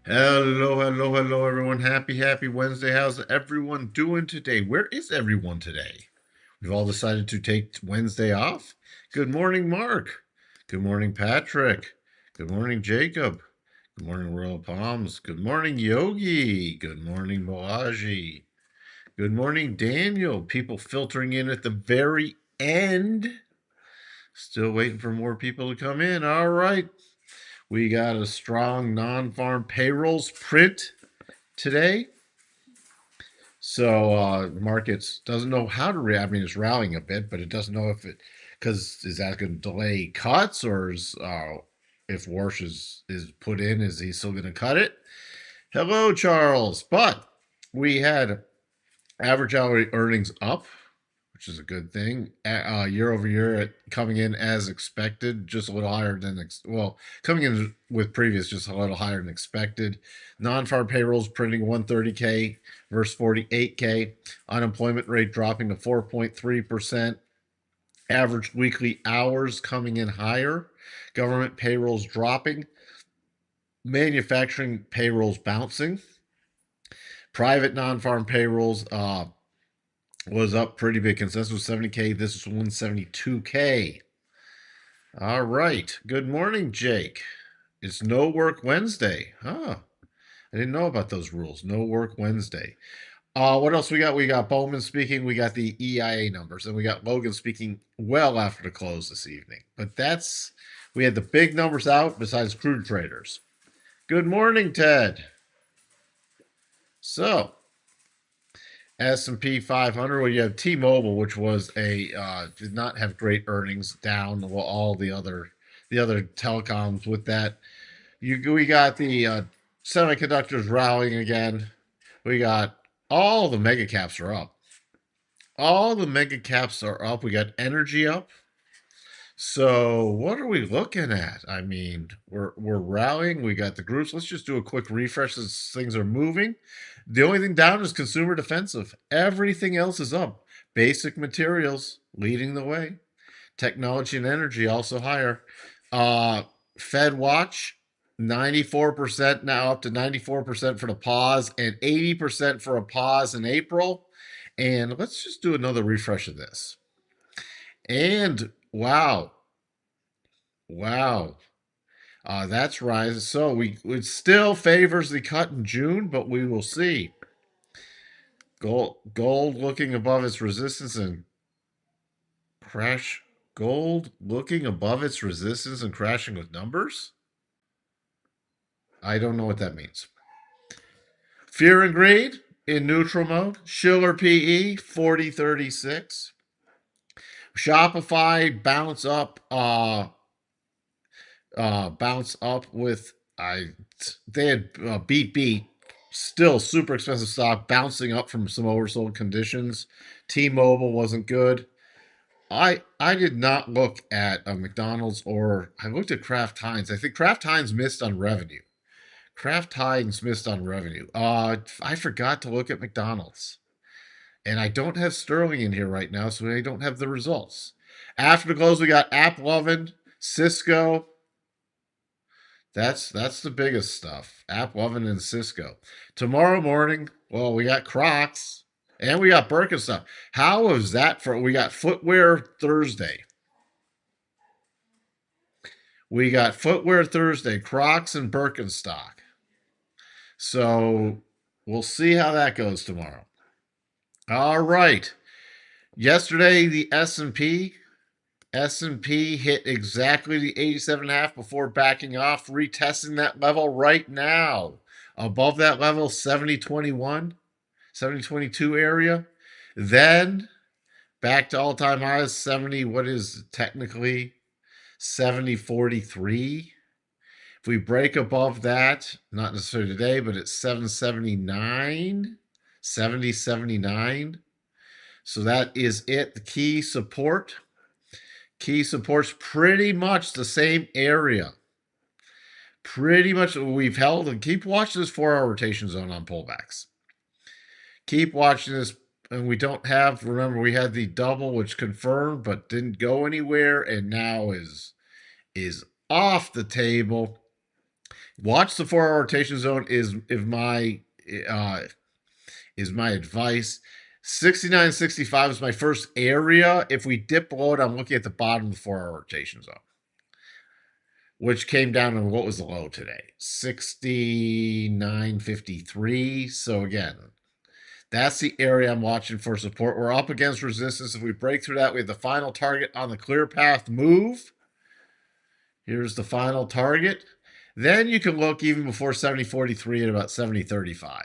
Hello, everyone. Happy Wednesday. How's everyone doing today? Where is everyone today? We've all decided to take Wednesday off. Good morning, Mark. Good morning, Patrick. Good morning, Jacob. Good morning, Royal Palms. Good morning, Yogi. Good morning, Balaji. Good morning, Daniel. People filtering in at the very end. Still waiting for more people to come in. All right. We got a strong non-farm payrolls print today. So markets doesn't know how to react. I mean, it's rallying a bit, but it doesn't know if it because is that going to delay cuts or is if Warsh is put in, is he still going to cut it? Hello, Charles. But we had average hourly earnings up, which is a good thing. Year over year, coming in as expected, just a little higher than coming in with previous, just a little higher than expected. Non-farm payrolls printing 130K versus 48K. Unemployment rate dropping to 4.3%. Average weekly hours coming in higher. Government payrolls dropping. Manufacturing payrolls bouncing. Private non-farm payrolls was up pretty big. Consensus was 70K. This was 172K. All right. Good morning, Jake. It's no work Wednesday. Huh. I didn't know about those rules. No work Wednesday. What else we got? We got Bowman speaking. We got the EIA numbers, and we got Logan speaking well after the close this evening. But we had the big numbers out besides crude traders. Good morning, Ted. So, S&P 500. Well, you have T-Mobile, which was did not have great earnings, down. Well, all the other telecoms with that. We got the semiconductors rallying again. We got all the mega caps are up. All the mega caps are up. We got energy up. So what are we looking at? I mean, we're rallying. We got the groups. Let's just do a quick refresh as things are moving. The only thing down is consumer defensive. Everything else is up. Basic materials leading the way. Technology and energy also higher. Fed watch 94% now, up to 94% for the pause and 80% for a pause in April. And let's just do another refresh of this. And wow, wow. That's rise. So it still favors the cut in June, but we will see. Gold looking above its resistance and crash. Gold looking above its resistance and crashing with numbers. I don't know what that means. Fear and greed in neutral mode. Schiller PE 4036. Shopify bounce up with they had beat still super expensive stock bouncing up from some oversold conditions. T-Mobile wasn't good. I did not look at a McDonald's, or I looked at Kraft Heinz. I think Kraft Heinz missed on revenue. Kraft Heinz missed on revenue. I forgot to look at McDonald's, and I don't have Sterling in here right now, so I don't have the results. After the close, we got AppLovin, Cisco. That's the biggest stuff. AppLovin and Cisco. Tomorrow morning, well, we got Crocs and we got Birkenstock. How is that for? We got footwear Thursday. We got footwear Thursday, Crocs and Birkenstock. So we'll see how that goes tomorrow. All right. Yesterday, the S&P hit exactly the 87.5 before backing off, retesting that level right now. Above that level, 70.21, 70.22 area. Then back to all-time highs, 70, what is technically 70.43. If we break above that, not necessarily today, but it's 779, 70.79. So that is it. The key support's pretty much the same area. Pretty much we've held, and keep watching this 4-hour rotation zone on pullbacks. Keep watching this, and we don't have, remember, we had the double, which confirmed but didn't go anywhere, and now is off the table. Watch the 4-hour rotation zone uh, is my advice. 69.65 is my first area. If we dip below it, I'm looking at the bottom of the 4-hour rotation zone, which came down on what was the low today? 69.53. So again, that's the area I'm watching for support. We're up against resistance. If we break through that, we have the final target on the clear path move. Here's the final target. Then you can look even before 70.43 at about 70.35.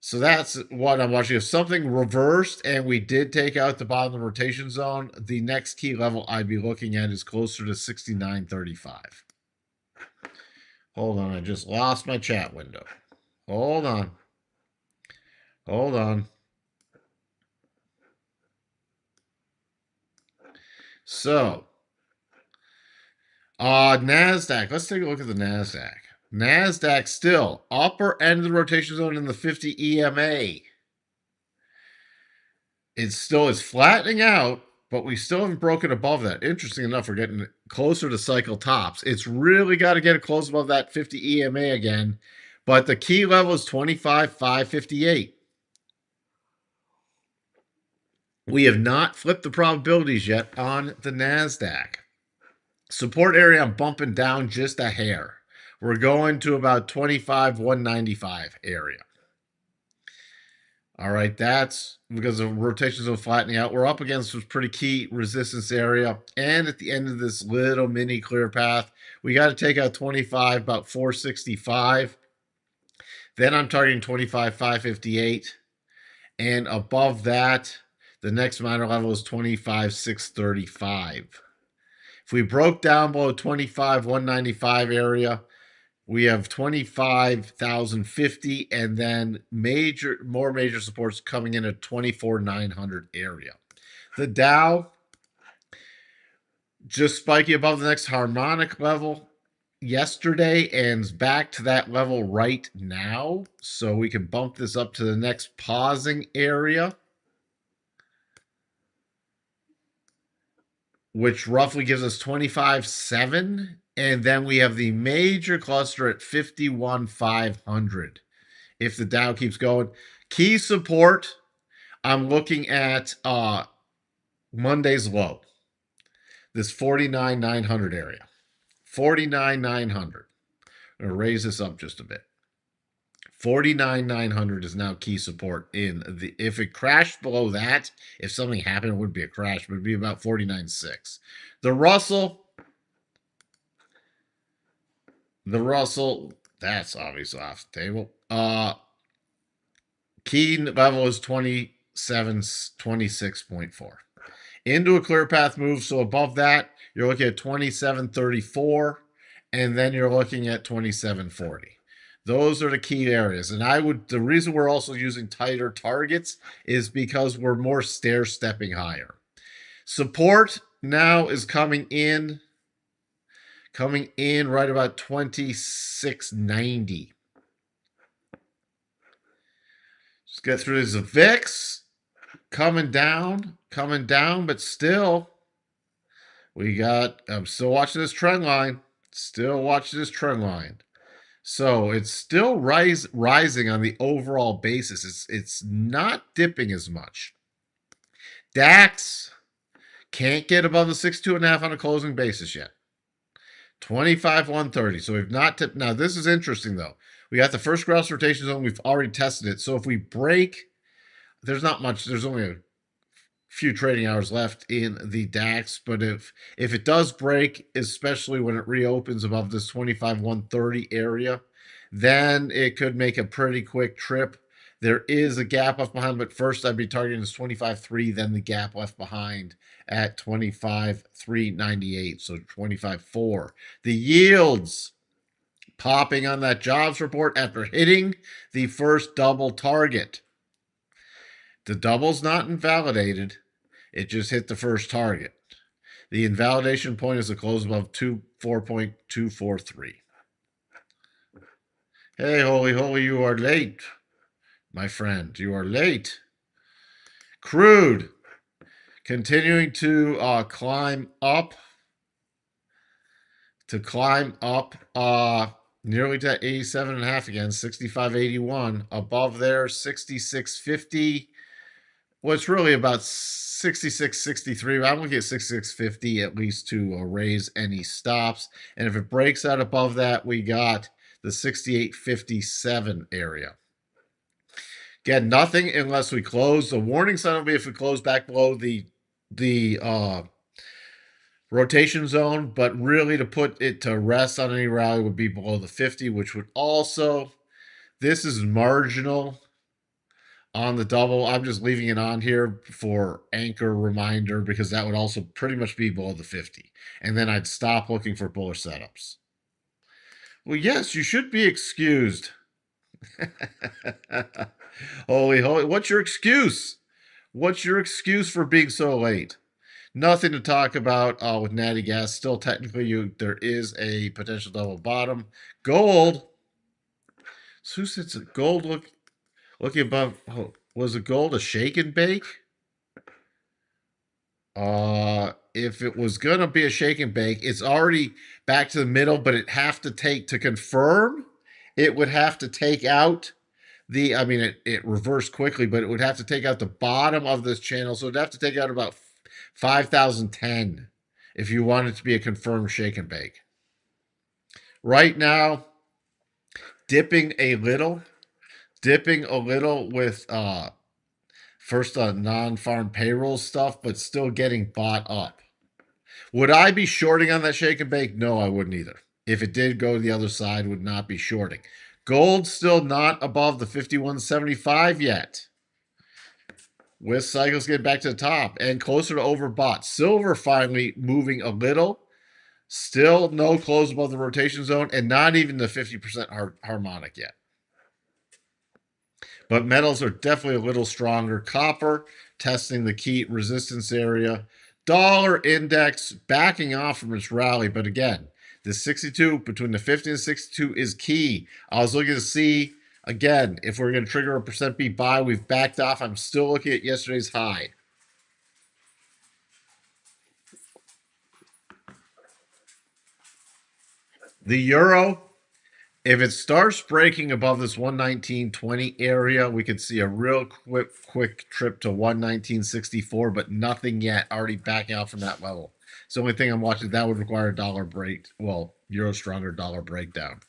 So that's what I'm watching. If something reversed and we did take out the bottom of the rotation zone, the next key level I'd be looking at is closer to 69.35. Hold on, I just lost my chat window. Hold on. Hold on. So, NASDAQ. Let's take a look at the NASDAQ. NASDAQ still upper end of the rotation zone in the 50 EMA. It's flattening out, but we still haven't broken above that. Interesting enough, we're getting closer to cycle tops. It's really got to get it close above that 50 EMA again. But the key level is 25,558. We have not flipped the probabilities yet on the NASDAQ. Support area, I'm bumping down just a hair. We're going to about 25,195 area. All right, that's because the rotations are flattening out. We're up against this pretty key resistance area. And at the end of this little mini clear path, we got to take out 25, about 465. Then I'm targeting 25,558. And above that, the next minor level is 25,635. If we broke down below 25,195 area, we have 25,050 and then more major supports coming in at 24,900 area. The Dow just spiking above the next harmonic level yesterday and back to that level right now. So we can bump this up to the next pausing area, which roughly gives us 25.7. And then we have the major cluster at 51,500. If the Dow keeps going, key support, I'm looking at Monday's low, this 49,900 area. 49,900. I'm going to raise this up just a bit. 49,900 is now key support in the. If it crashed below that, if something happened, it wouldn't be a crash, but it'd be about 49.6. The Russell, that's obviously off the table. Key level is 26.4. Into a clear path move, so above that, you're looking at 27.34, and then you're looking at 27.40. Those are the key areas. And the reason we're also using tighter targets is because we're more stair-stepping higher. Support now is coming in right about 26.90. Just get through this. The VIX coming down, but still, I'm still watching this trend line. So it's still rising on the overall basis. It's not dipping as much. DAX can't get above the 62.5 on a closing basis yet. 25,130. So we've not tipped. Now, this is interesting, though. We got the first cross rotation zone. We've already tested it. So if we break, there's not much. There's only a few trading hours left in the DAX. But if it does break, especially when it reopens above this 25,130 area, then it could make a pretty quick trip. There is a gap left behind, but first I'd be targeting this 25.3, then the gap left behind at 25.398, so 25.4. The yields popping on that jobs report after hitting the first double target. The double's not invalidated. It just hit the first target. The invalidation point is a close above 4.243. Hey, holy, you are late. My friend, you are late. Crude continuing to climb up to climb up nearly to 87.5 again, 65.81. Above there, 66.50. Well, it's really about 66.63. I'm going to get 66.50 at least to raise any stops. And if it breaks out above that, we got the 68.57 area. Again, nothing unless we close. The warning sign will be if we close back below the rotation zone, but really to put it to rest on any rally would be below the 50, which would also, this is marginal on the double. I'm just leaving it on here for anchor reminder because that would also pretty much be below the 50. And then I'd stop looking for bullish setups. Well, yes, you should be excused. Holy. What's your excuse? What's your excuse for being so late? Nothing to talk about with Natty Gas. Still, technically, there is a potential double bottom. Gold. So who sits at gold? Looking above. Oh, was it gold a shake and bake? If it was gonna be a shake and bake, it's already back to the middle, but it have to take to confirm. It would have to take out the. I mean, it reversed quickly, but it would have to take out the bottom of this channel. So it'd have to take out about 5,010 if you want it to be a confirmed shake and bake. Right now, dipping a little with first non-farm payroll stuff, but still getting bought up. Would I be shorting on that shake and bake? No, I wouldn't either. If it did go to the other side, would not be shorting. Gold still not above the 51.75 yet. With cycles getting back to the top and closer to overbought. Silver finally moving a little. Still no close above the rotation zone and not even the 50% harmonic yet. But metals are definitely a little stronger. Copper testing the key resistance area. Dollar index backing off from its rally. But again, the 62 between the 50 and 62 is key. I was looking to see, again, if we're going to trigger a percent B buy. We've backed off. I'm still looking at yesterday's high. The euro, if it starts breaking above this 119.20 area, we could see a real quick trip to 119.64, but nothing yet. Already backing out from that level. It's the only thing I'm watching. That would require a dollar break. Well, euro stronger, dollar breakdown.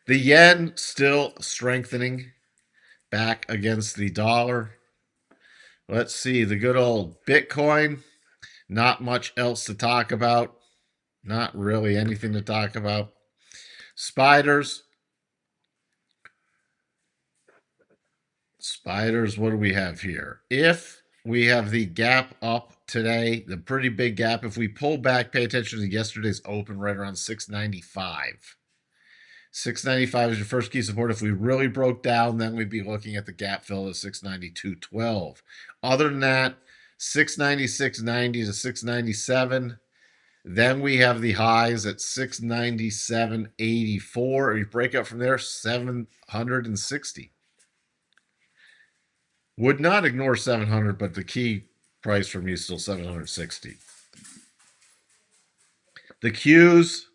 The yen still strengthening back against the dollar. Let's see, the good old Bitcoin. Not much else to talk about. Not really anything to talk about. Spiders, what do we have here? If we have the gap up today, the pretty big gap, if we pull back, pay attention to yesterday's open right around 695. 695 is your first key support. If we really broke down, then we'd be looking at the gap fill at 692.12. Other than that, 696.90 to 697. Then we have the highs at 697.84. If you break up from there, 760. Would not ignore 700, but the key price for me is still 760. The Qs,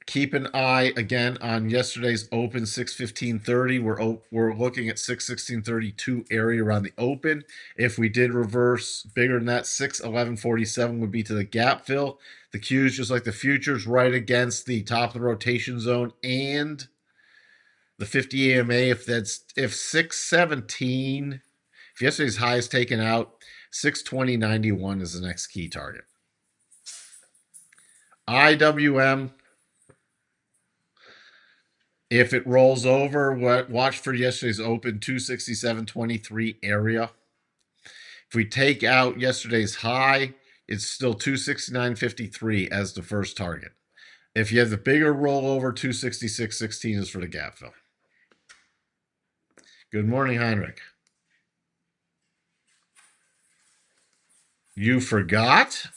keep an eye again on yesterday's open 615.30. We're looking at 616.32 area around the open. If we did reverse bigger than that, 611.47 would be to the gap fill. The Qs, just like the futures, right against the top of the rotation zone and the 50 AMA. If 617, if yesterday's high is taken out, 620.91 is the next key target. IWM, if it rolls over, watch for yesterday's open 267.23 area. If we take out yesterday's high, it's still 269.53 as the first target. If you have the bigger rollover, 266.16 is for the gap fill. Good morning, Heinrich. You forgot?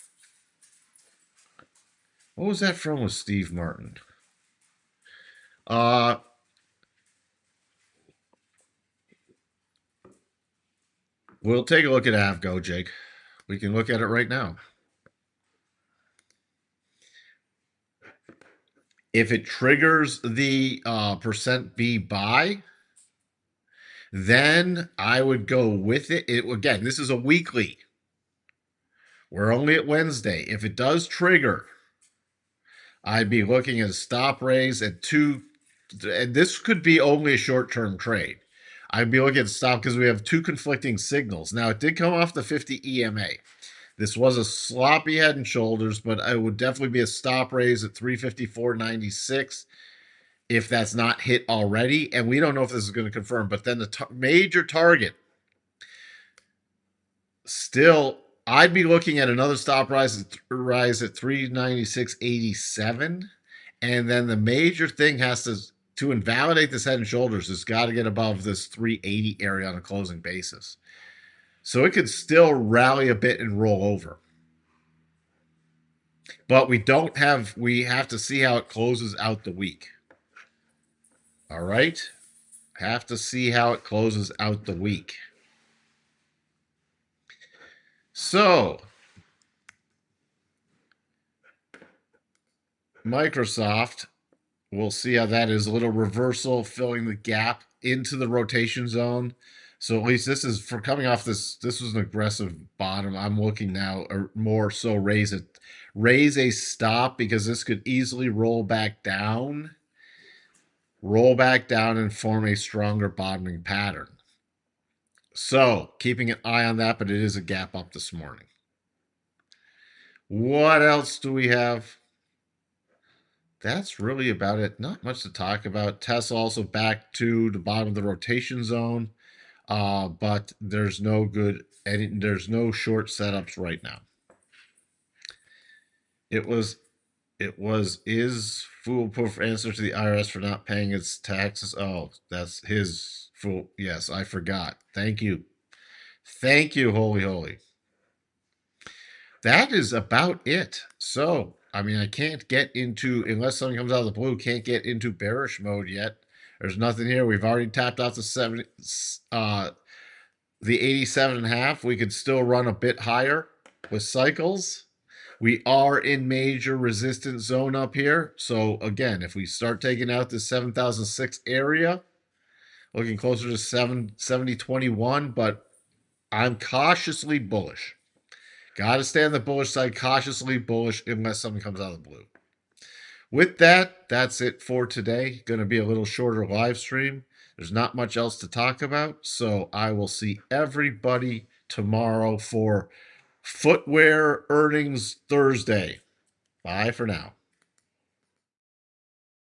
What was that from with Steve Martin? We'll take a look at Avgo, Jake. We can look at it right now. If it triggers the percent B buy, then I would go with it. Again, this is a weekly. We're only at Wednesday. If it does trigger, I'd be looking at a stop raise at 2, and this could be only a short-term trade. I'd be looking at stop because we have two conflicting signals. Now, it did come off the 50 EMA. This was a sloppy head and shoulders, but it would definitely be a stop raise at 354.96 if that's not hit already. And we don't know if this is going to confirm, but then the major target, still, I'd be looking at another stop rise at 396.87. And then the major thing has to invalidate this head and shoulders, it's got to get above this 380 area on a closing basis. So it could still rally a bit and roll over. But we have to see how it closes out the week. All right? Have to see how it closes out the week. So, Microsoft, we'll see how that is. A little reversal, filling the gap into the rotation zone. So at least this is for coming off this. This was an aggressive bottom. I'm looking now, or more so raise a stop, because this could easily roll back down and form a stronger bottoming pattern. So keeping an eye on that, but it is a gap up this morning. What else do we have? That's really about it. Not much to talk about. Tesla also back to the bottom of the rotation zone, but there's no short setups right now. Is foolproof answer to the IRS for not paying its taxes. Oh, that's his fool. Yes, I forgot. Thank you, holy. That is about it. So, I mean, I can't get into, unless something comes out of the blue, can't get into bearish mode yet. There's nothing here. We've already tapped out the 70, the 87.5. We could still run a bit higher with cycles. We are in major resistance zone up here. So again, if we start taking out the 7,006 area, looking closer to 7021, but I'm cautiously bullish. Got to stay on the bullish side, cautiously bullish, unless something comes out of the blue. With that, that's it for today. Going to be a little shorter live stream. There's not much else to talk about, so I will see everybody tomorrow for Footwear Earnings Thursday. Bye for now.